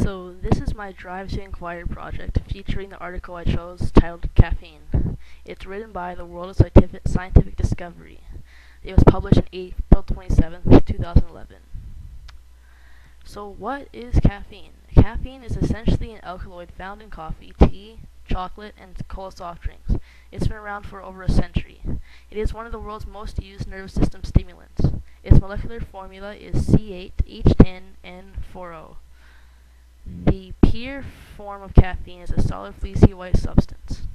So this is my Drive to Inquire project featuring the article I chose titled Caffeine. It's written by the World of Scientific Discovery. It was published on April 27th, 2011. So what is caffeine? Caffeine is essentially an alkaloid found in coffee, tea, chocolate, and cola soft drinks. It's been around for over a century. It is one of the world's most used nervous system stimulants. Its molecular formula is C8H10N40. The pure form of caffeine is a solid fleecy white substance.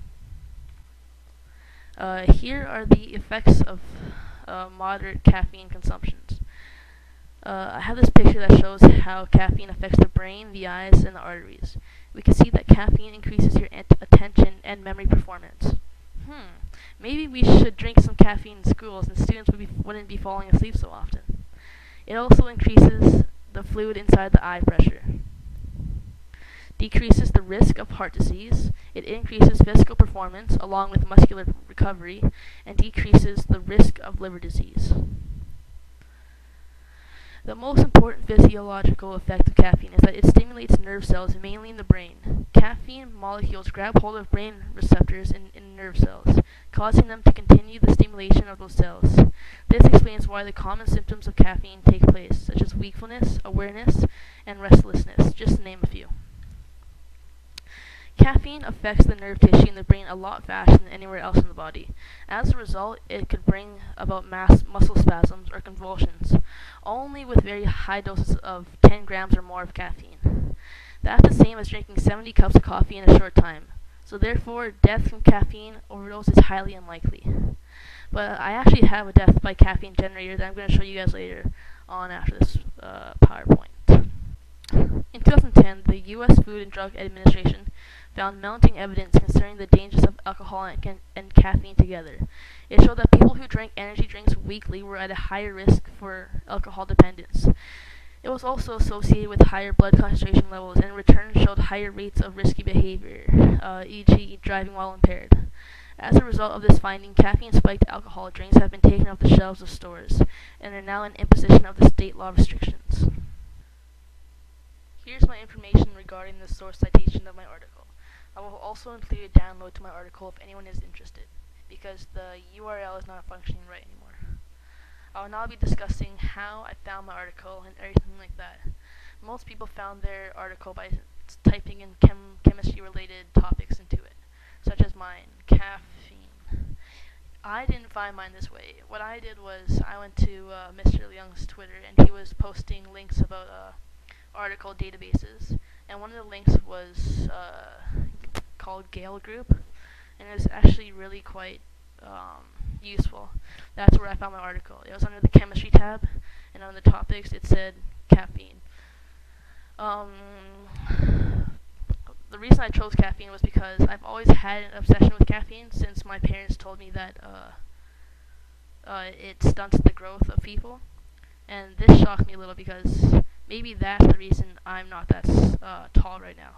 Here are the effects of moderate caffeine consumptions. I have this picture that shows how caffeine affects the brain, the eyes, and the arteries. We can see that caffeine increases your attention and memory performance. Maybe we should drink some caffeine in schools and students wouldn't be falling asleep so often. It also increases the fluid inside the eye pressure. Decreases the risk of heart disease. It increases physical performance along with muscular recovery and decreases the risk of liver disease. The most important physiological effect of caffeine is that it stimulates nerve cells mainly in the brain. Caffeine molecules grab hold of brain receptors in nerve cells, causing them to continue the stimulation of those cells. This explains why the common symptoms of caffeine take place, such as wakefulness, awareness, and restlessness, just to name a few. Caffeine affects the nerve tissue in the brain a lot faster than anywhere else in the body. As a result, it could bring about muscle spasms or convulsions, only with very high doses of 10 grams or more of caffeine. That's the same as drinking 70 cups of coffee in a short time. So therefore, death from caffeine overdose is highly unlikely. But I actually have a death by caffeine generator that I'm going to show you guys later on after this PowerPoint. In 2010, the U.S. Food and Drug Administration found mounting evidence concerning the dangers of alcohol and caffeine together. It showed that people who drank energy drinks weekly were at a higher risk for alcohol dependence. It was also associated with higher blood concentration levels and in return showed higher rates of risky behavior, e.g. driving while impaired. As a result of this finding, caffeine-spiked alcohol drinks have been taken off the shelves of stores and are now an imposition of the state law restrictions. Here's my information regarding the source citation of my article. I will also include a download to my article if anyone is interested, because the URL is not functioning right anymore. I will now be discussing how I found my article and everything like that. Most people found their article by typing in chemistry-related topics into it, such as mine, caffeine. I didn't find mine this way. What I did was I went to Mr. Leung's Twitter, and he was posting links about article databases, and one of the links was called Gale Group, and it was actually really quite useful. That's where I found my article. It was under the chemistry tab, and on the topics it said caffeine. The reason I chose caffeine was because I've always had an obsession with caffeine since my parents told me that it stunts the growth of people, and this shocked me a little because maybe that's the reason I'm not that tall right now.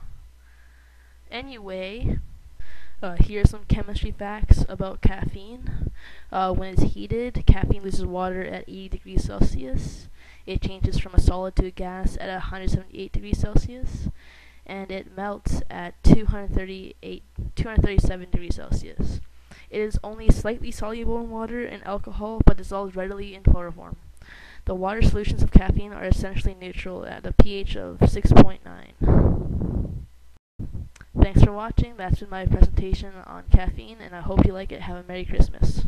Anyway, here are some chemistry facts about caffeine. When it's heated, caffeine loses water at 80 degrees Celsius. It changes from a solid to a gas at 178 degrees Celsius. And it melts at 237 degrees Celsius. It is only slightly soluble in water and alcohol, but dissolves readily in chloroform. The water solutions of caffeine are essentially neutral at a pH of 6.9. Thanks for watching. That's been my presentation on caffeine, and I hope you like it. Have a Merry Christmas.